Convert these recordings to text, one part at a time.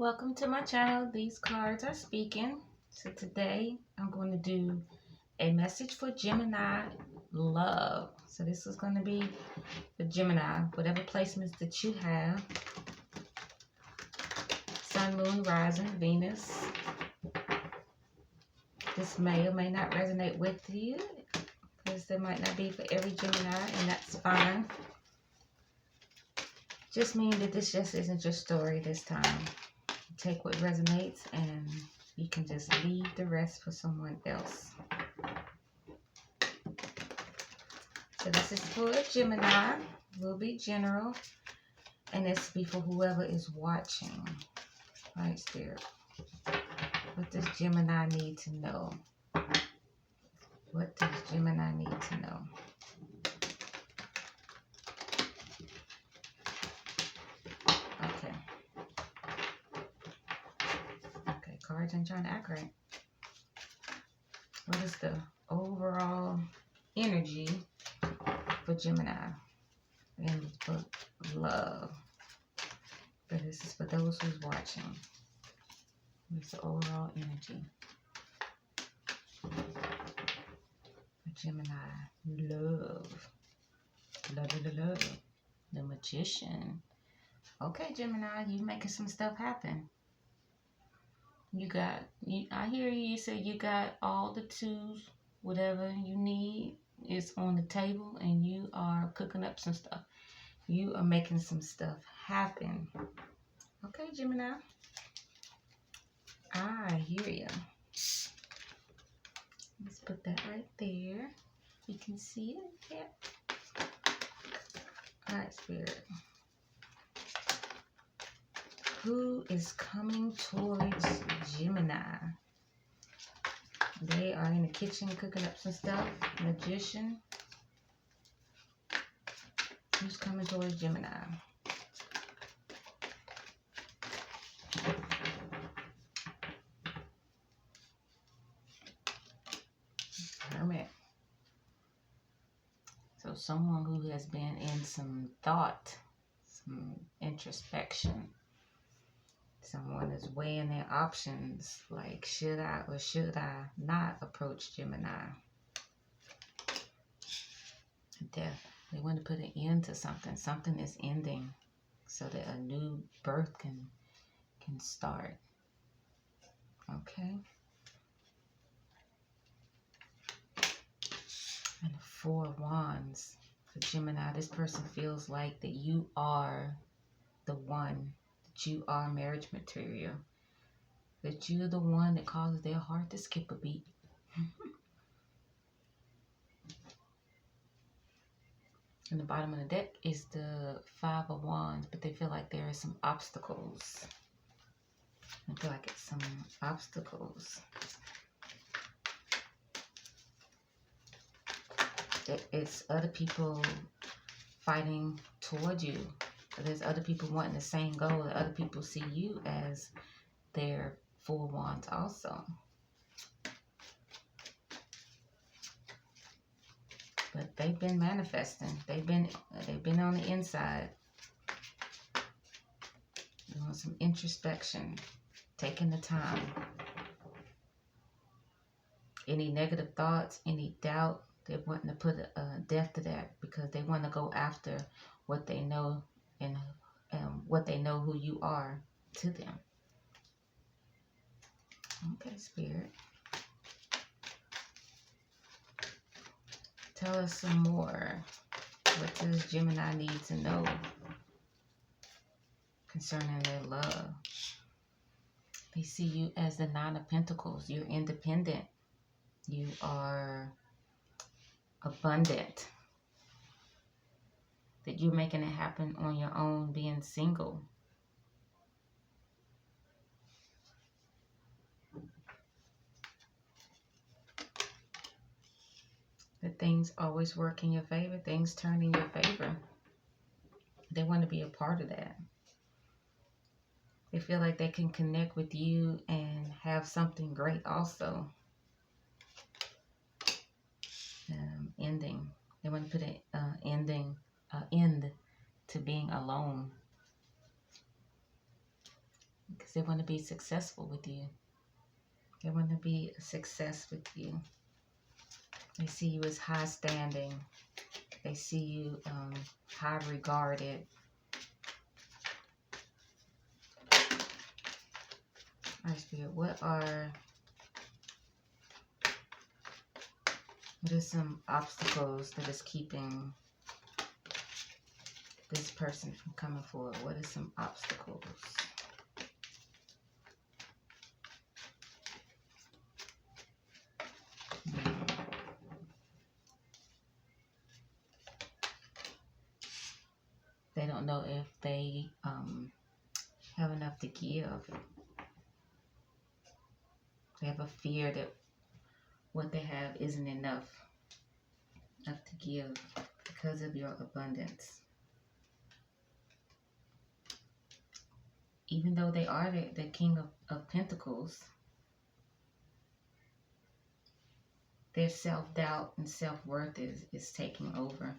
Welcome to my channel. These cards are speaking. So today I'm going to do a message for Gemini love. So this is going to be for Gemini, whatever placements that you have. Sun, Moon, Rising, Venus. This may or may not resonate with you because there might not be for every Gemini, and that's fine. Just mean that this just isn't your story this time. Take what resonates and you can just leave the rest for someone else. So this is for Gemini. Will be general. And this will be for whoever is watching. Right, Spirit? What does Gemini need to know? What does Gemini need to know? Okay. Okay, cards ain't trying to act right. What is the overall energy for Gemini and for love? But this is for those who's watching. What's the overall energy for Gemini? Love. Love. The Magician. Okay, Gemini, you making some stuff happen. I hear you say you got all the tools, whatever you need is on the table, and you are cooking up some stuff. You are making some stuff happen. Okay, Gemini. I hear you. Let's put that right there. You can see it. Yeah. All right, Spirit. Who is coming towards Gemini? They are in the kitchen cooking up some stuff. Magician. Who's coming towards Gemini? Hermit. So someone who has been in some thought, some introspection. Someone is weighing their options, like should I or should I not approach Gemini? Death. They want to put an end to something. Something is ending so that a new birth can start. Okay. And the Four of Wands. For Gemini, this person feels like that you are the one. That you are marriage material. That you're the one that causes their heart to skip a beat. And the bottom of the deck is the Five of Wands, but they feel like there are some obstacles. I feel like it's some obstacles. It's other people fighting toward you. There's other people wanting the same goal. Other people see you as their Four of Wands also. But they've been manifesting. They've been on the inside. Doing some introspection. Taking the time. Any negative thoughts, any doubt, they're wanting to put a death to that because they want to go after what they know and what they know who you are to them. Okay, Spirit. Tell us some more. What does Gemini need to know concerning their love? They see you as the Nine of Pentacles. You're independent. You are abundant. That you're making it happen on your own, being single. That things always work in your favor. Things turn in your favor. They want to be a part of that. They feel like they can connect with you and have something great also. Ending. They want to put an end to being alone. because they want to be successful with you. They want to be a success with you. They see you as high standing. They see you high regarded. Alright, Spirit, what are some obstacles that is keeping this person from coming forward? What are some obstacles? They don't know if they have enough to give. They have a fear that what they have isn't enough to give because of your abundance. Even though they are the King of Pentacles, their self-doubt and self-worth is taking over.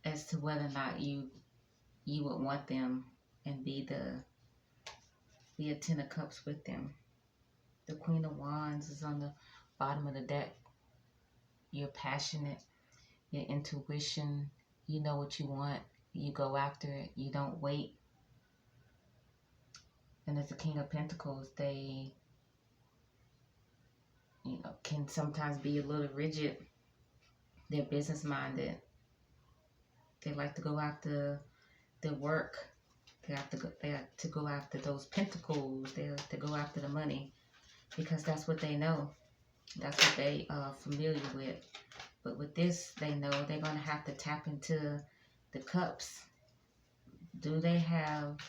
As to whether or not you would want them and be the Ten of Cups with them. The Queen of Wands is on the bottom of the deck. You're passionate. Your intuition. You know what you want. You go after it. You don't wait. And as the King of Pentacles, they, can sometimes be a little rigid. They're business minded. They like to go after the work. They have to go after those pentacles. They have to go after the money because that's what they know. That's what they are familiar with. But with this, they know they're going to have to tap into the cups. Do they have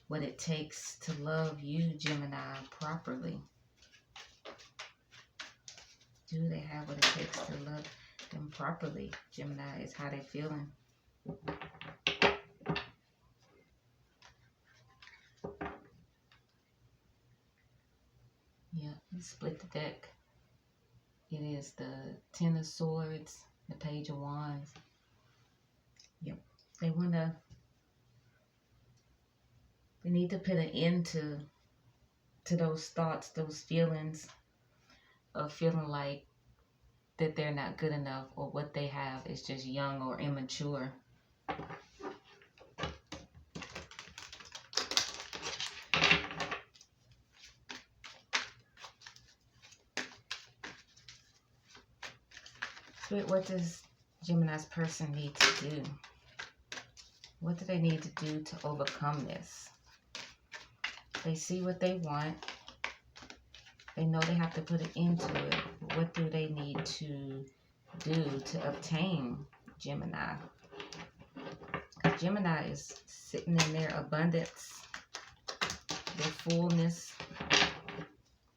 what it takes to love you, Gemini, properly? Do they have what it takes to love them properly? Gemini, is how they're feeling. Yeah, let's split the deck. It is the Ten of Swords, the Page of Wands. Yep, they need to put an end to those thoughts, those feelings of feeling like that they're not good enough or what they have is just young or immature. What does Gemini's person need to do? What do they need to do to overcome this? They see what they want. They know they have to put an end to it. What do they need to do to obtain Gemini? Gemini is sitting in their abundance, their fullness,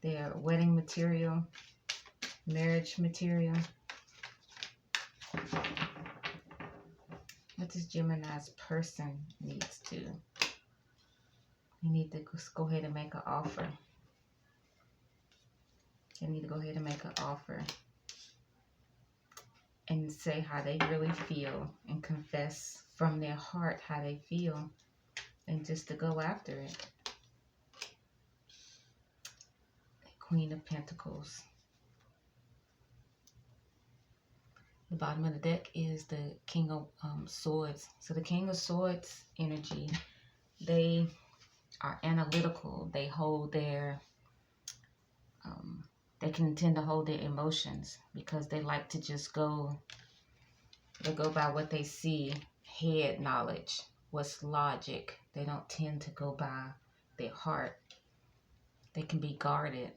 their wedding material, marriage material. What does Gemini's person needs to? They need to go ahead and make an offer. They need to go ahead and make an offer and say how they really feel and confess from their heart how they feel and just to go after it. Queen of Pentacles. The bottom of the deck is the King of Swords. So the King of Swords energy, they are analytical. They hold their, they can tend to hold their emotions because they like to just go, they go by what they see, head knowledge, what's logic. They don't tend to go by their heart. They can be guarded,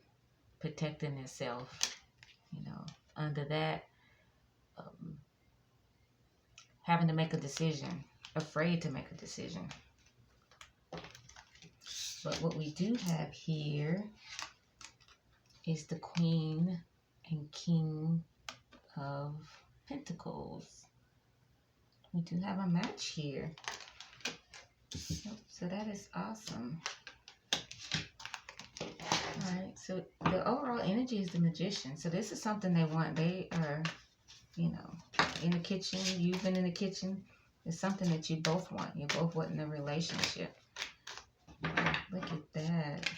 protecting themselves, under that. Having to make a decision, afraid to make a decision. But what we do have here is the Queen and King of Pentacles. We do have a match here. So that is awesome. Alright, so the overall energy is the Magician. So this is something they want. They are, in the kitchen. You've been in the kitchen. It's something that you both want. You both want in a relationship. Look at that.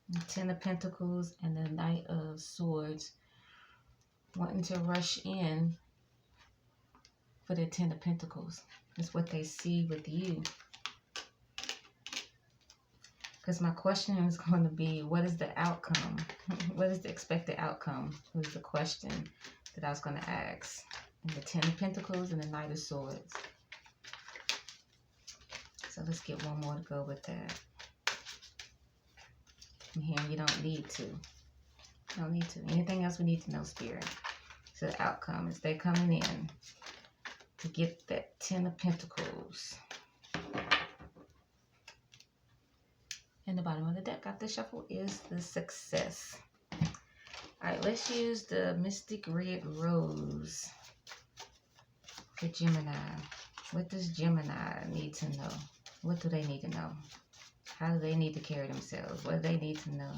The Ten of Pentacles and the Knight of Swords. Wanting to rush in for the Ten of Pentacles. That's what they see with you. Because my question is going to be, what is the outcome? What is the expected outcome? Was the question that I was going to ask. And the Ten of Pentacles and the Knight of Swords. So let's get one more to go with that. And here, you don't need to. You don't need to. Anything else we need to know, Spirit? So the outcome is they're coming in to get that Ten of Pentacles. And the bottom of the deck after shuffle is the Success. Alright, let's use the Mystic Red Rose for Gemini. What does Gemini need to know? What do they need to know? How do they need to carry themselves? What do they need to know?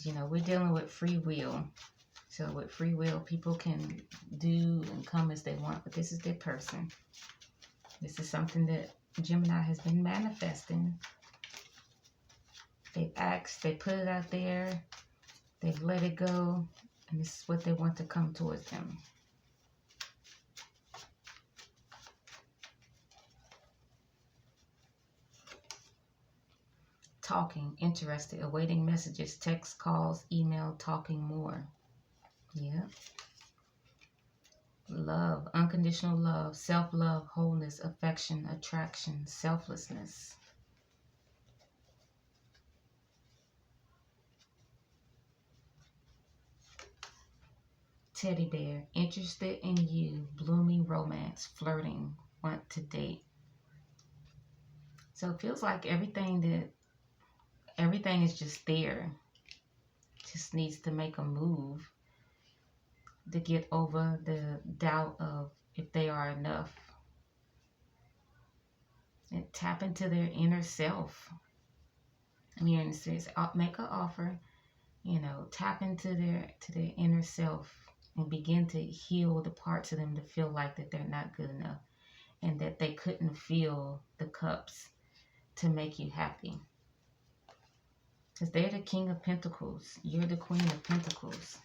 You know, we're dealing with free will. So with free will, people can do and come as they want, but this is their person. This is something that Gemini has been manifesting. They've asked, they put it out there, they've let it go, and this is what they want to come towards them. Talking, interested, awaiting messages, text, calls, email, talking more. Yeah. Love, unconditional love, self-love, wholeness, affection, attraction, selflessness. Teddy bear, interested in you, blooming romance, flirting, want to date. So it feels like everything is just there. Just needs to make a move to get over the doubt of if they are enough. And tap into their inner self. I mean, it says make an offer, you know, tap into their inner self and begin to heal the parts of them that feel like that they're not good enough and that they couldn't fill the cups to make you happy. Because they're the King of Pentacles. You're the Queen of Pentacles.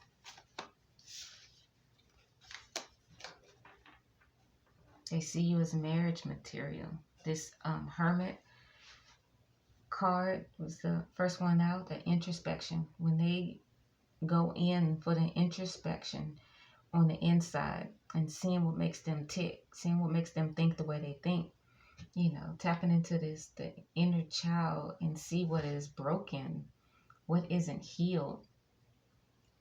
They see you as marriage material. This Hermit card was the first one out, the introspection. When they go in for the introspection on the inside and seeing what makes them tick, seeing what makes them think the way they think, you know, tapping into this, the inner child, and see what is broken, what isn't healed,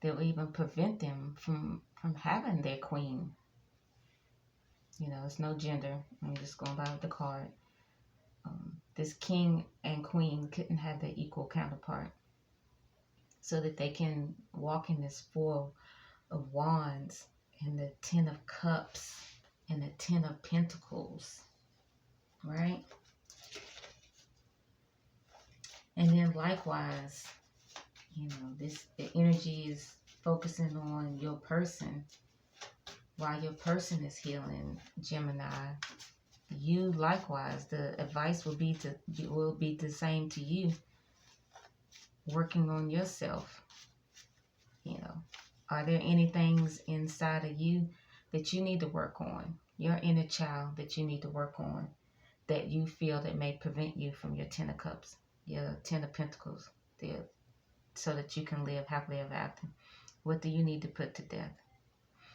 that will even prevent them from having their queen. You know, it's no gender. I'm just going by the card. This king and queen couldn't have their equal counterpart, so that they can walk in this Four of Wands and the Ten of Cups and the Ten of Pentacles, right? And then likewise, you know, the energy is focusing on your person. While your person is healing, Gemini, you likewise, the advice will be the same to you. Working on yourself. You know, are there any things inside of you that you need to work on? Your inner child that you need to work on, that you feel that may prevent you from your Ten of Cups, your Ten of Pentacles, so that you can live happily ever after. What do you need to put to death?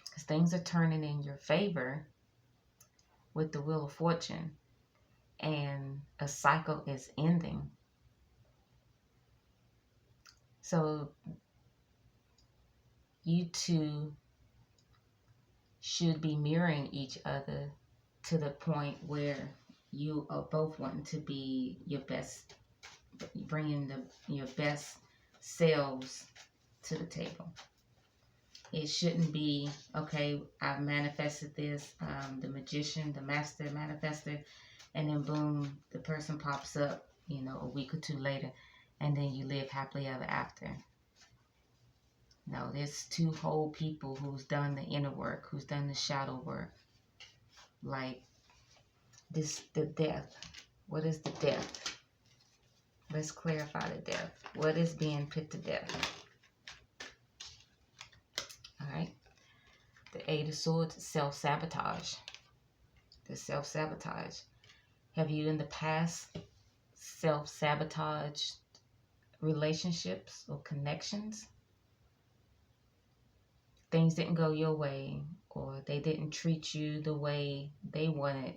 Because things are turning in your favor with the Wheel of Fortune, and a cycle is ending. So you two should be mirroring each other to the point where you are both wanting to be your best, bringing your best selves to the table. It shouldn't be, okay, I've manifested this, the magician, the master manifester, and then boom, the person pops up, you know, a week or two later, and then you live happily ever after. No, there's two whole people who's done the inner work, who's done the shadow work. Like the death. What is the death? Let's clarify the death. What is being put to death? All right. The Eight of Swords, self-sabotage. The self-sabotage. Have you in the past self-sabotaged relationships or connections? Things didn't go your way, or they didn't treat you the way they wanted.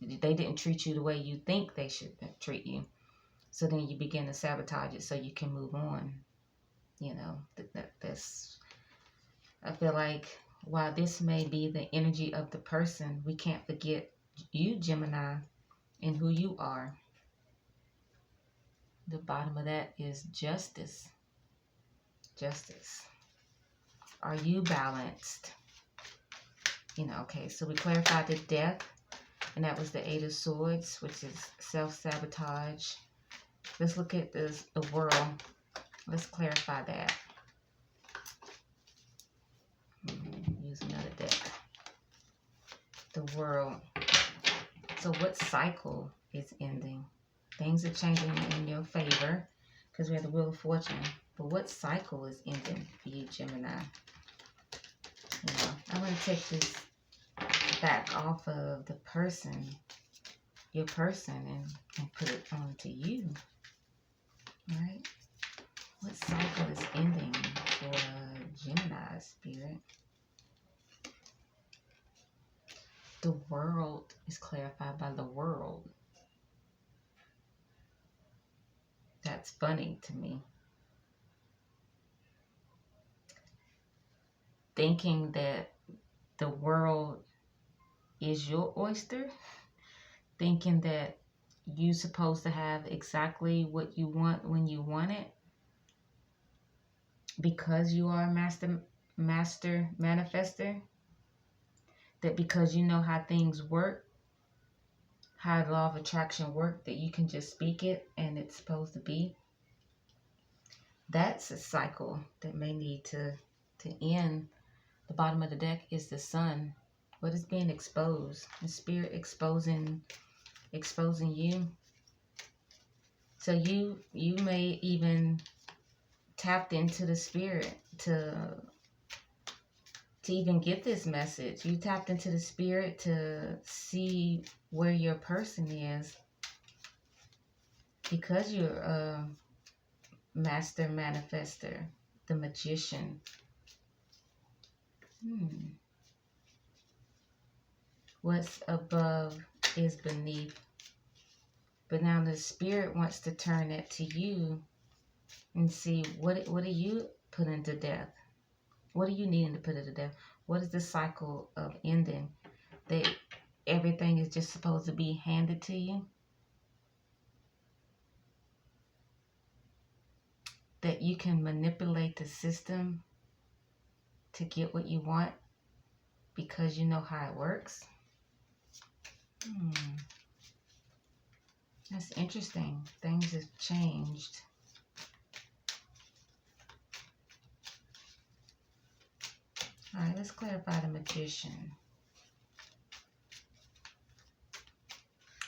They didn't treat you the way you think they should treat you. So then you begin to sabotage it so you can move on. You know, that's, I feel like while this may be the energy of the person, we can't forget you, Gemini, and who you are. The bottom of that is justice. Justice. Are you balanced? You know, okay, so we clarified the death, and that was the Eight of Swords, which is self-sabotage. Let's look at the world. Let's clarify that. Use another deck. The world. So what cycle is ending? Things are changing in your favor because we have the Wheel of Fortune. But what cycle is ending for you, Gemini? You know, I'm going to take this back off of the person, your person, and put it onto you. Right? What cycle is ending for Gemini spirit? The world is clarified by the world. That's funny to me. Thinking that the world is your oyster. Thinking that you're supposed to have exactly what you want when you want it. Because you are a master manifester. That because you know how things work, how the law of attraction works, that you can just speak it and it's supposed to be. That's a cycle that may need to end. The bottom of the deck is the Sun. What is being exposed? The spirit exposing you. So you may even tapped into the spirit to even get this message. You tapped into the spirit to see where your person is, because you're a master manifester, the magician. What's above is beneath. But now the spirit wants to turn it to you and see what are you putting to death? What are you needing to put it to death? What is the cycle of ending? That everything is just supposed to be handed to you? That you can manipulate the system to get what you want because you know how it works? That's interesting. Things have changed. All right, let's clarify the magician.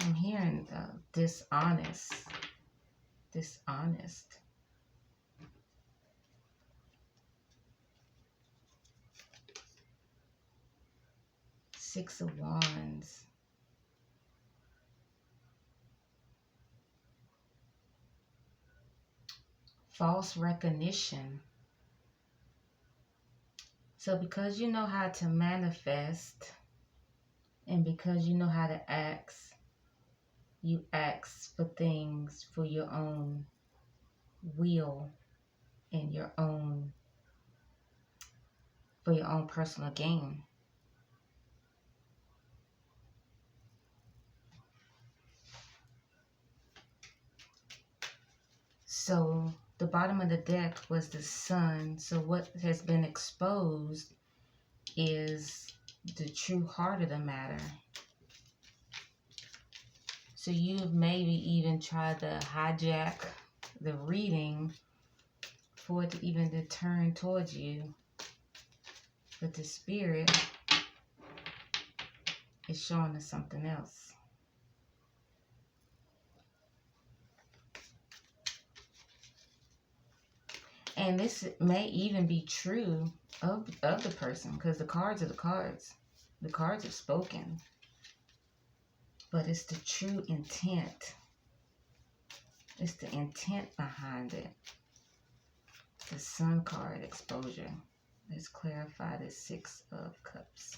I'm hearing dishonest. Dishonest. Six of Wands. False recognition. So because you know how to manifest and because you know how to ask, you ask for things for your own will and for your own personal gain. So the bottom of the deck was the Sun. So what has been exposed is the true heart of the matter. So you've maybe even tried to hijack the reading for it to even to turn towards you. But the spirit is showing us something else. And this may even be true of the person, because the cards are the cards. The cards are spoken. But it's the true intent. It's the intent behind it. The Sun card, exposure. Let's clarify the Six of Cups.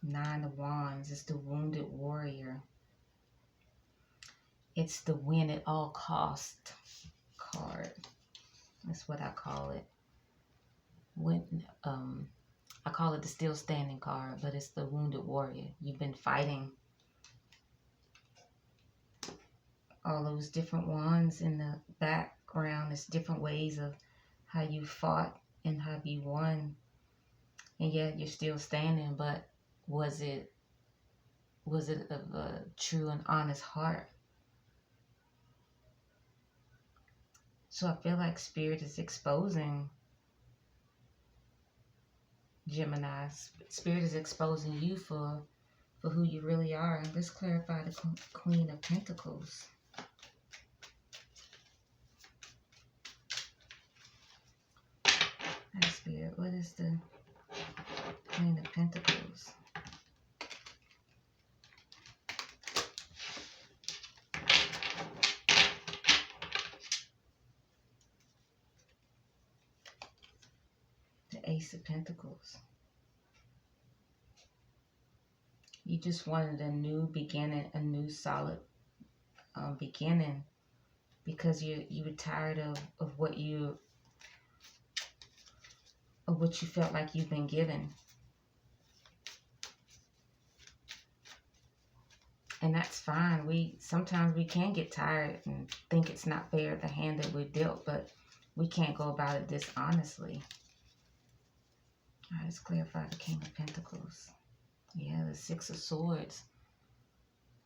Nine of Wands is the wounded warrior. It's the win at all cost card. That's what I call it. I call it the still standing card, but it's the wounded warrior. You've been fighting all those different wands in the background. It's different ways of how you fought and how you won. And yet you're still standing, but was it of a true and honest heart? So I feel like Spirit is exposing Gemini. Spirit is exposing you for who you really are. And let's clarify the Queen of Pentacles. Hi, Spirit. What is the Queen of Pentacles? The Ace of Pentacles. You just wanted a new beginning, a new solid beginning, because you were tired of what you felt like you've been given. And that's fine. Sometimes we can get tired and think it's not fair, the hand that we're dealt, but we can't go about it dishonestly. All right, let's clarify the King of Pentacles. Yeah, the Six of Swords.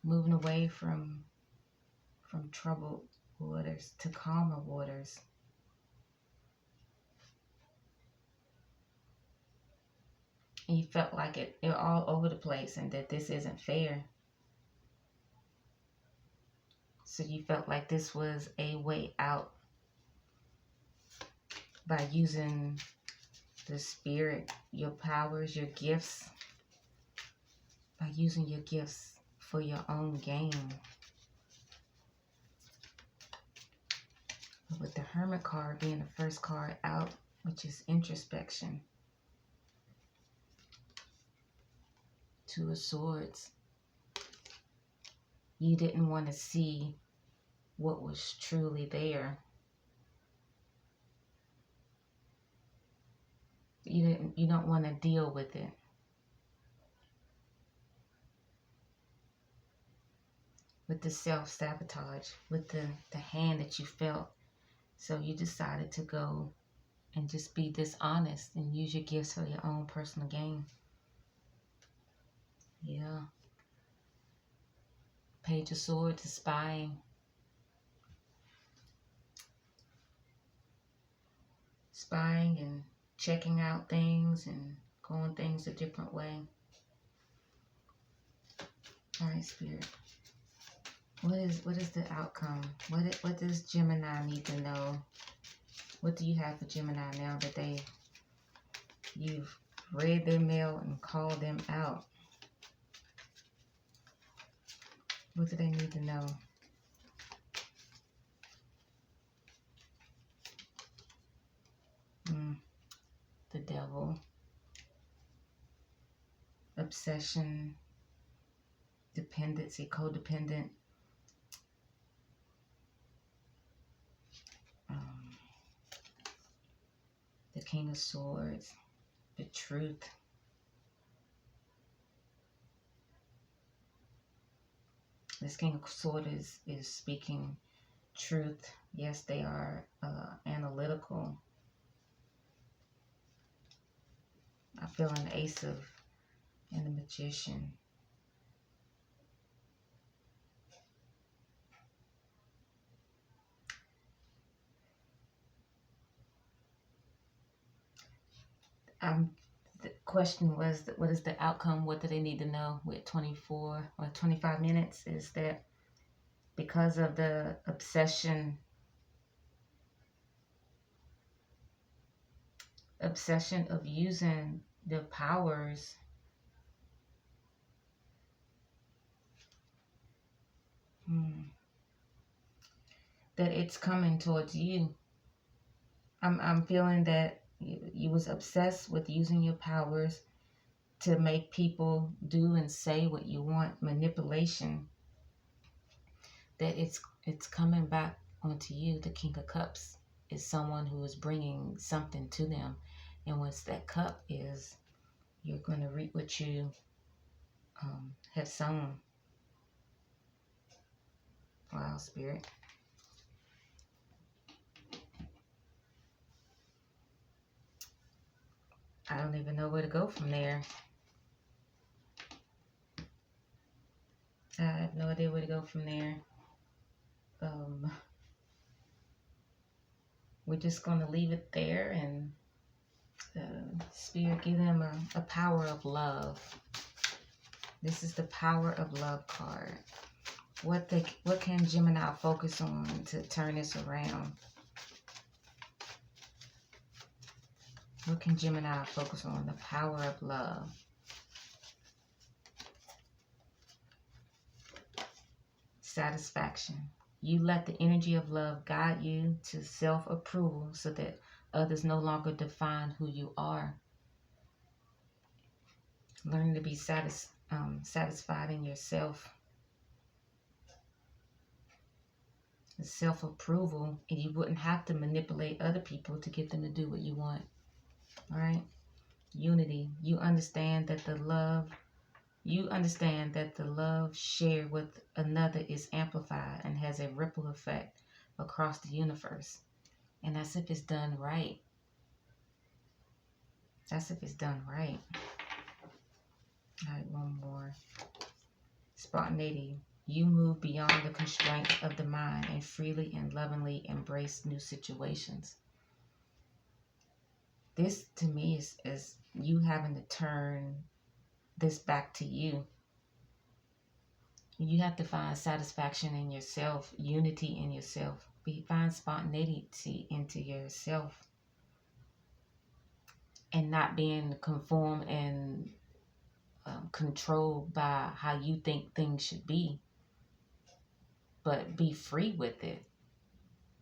Moving away from troubled waters to calmer waters. And you felt like you're all over the place and that this isn't fair. So you felt like this was a way out by using the Spirit, your powers, your gifts, by using your gifts for your own gain. But with the Hermit card being the first card out, which is introspection. Two of Swords. You didn't want to see what was truly there. You don't want to deal with it. With the self-sabotage, with the hand that you felt. So you decided to go and just be dishonest and use your gifts for your own personal gain. Yeah. Page of Swords is spying. Spying and checking out things and going things a different way. All right, Spirit. What is the outcome? What does Gemini need to know? What do you have for Gemini now that you've read their mail and called them out? What do they need to know? The Devil. Obsession. Dependency, codependent. The King of Swords. The Truth. This King of Swords is speaking truth. Yes, they are analytical. I feel an Ace of and the Magician. The question was, what is the outcome? What do they need to know with 24 or 25 minutes? Is that because of the obsession obsession of using the powers that it's coming towards you. I'm feeling that you was obsessed with using your powers to make people do and say what you want, manipulation, that it's coming back onto you. The King of Cups is someone who is bringing something to them, and once that cup is, you're going to reap what you have sown. Wow, Spirit. I don't even know where to go from there. I have no idea where to go from there. We're just going to leave it there, and Spirit, give them a power of love. This is the power of love card. What can Gemini focus on to turn this around? What can Gemini focus on? The power of love. Satisfaction. You let the energy of love guide you to self-approval so that others no longer define who you are. Learn to be satisfied in yourself. Self-approval, and you wouldn't have to manipulate other people to get them to do what you want. All right? Unity. You understand that the love shared with another is amplified and has a ripple effect across the universe. And that's if it's done right. That's if it's done right. All right, one more. Spontaneity. You move beyond the constraints of the mind and freely and lovingly embrace new situations. This, to me, is you having to turn this back to you. You have to find satisfaction in yourself, unity in yourself. Find spontaneity into yourself. And not being conformed and controlled by how you think things should be. But be free with it.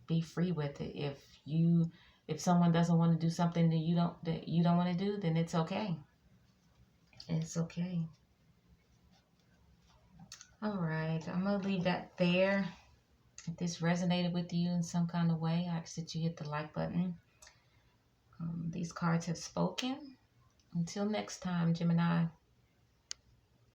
Be free with it. If someone doesn't want to do something that you don't want to do, then it's okay. It's okay. All right, I'm gonna leave that there. If this resonated with you in some kind of way, I ask that you hit the like button. These cards have spoken. Until next time, Gemini.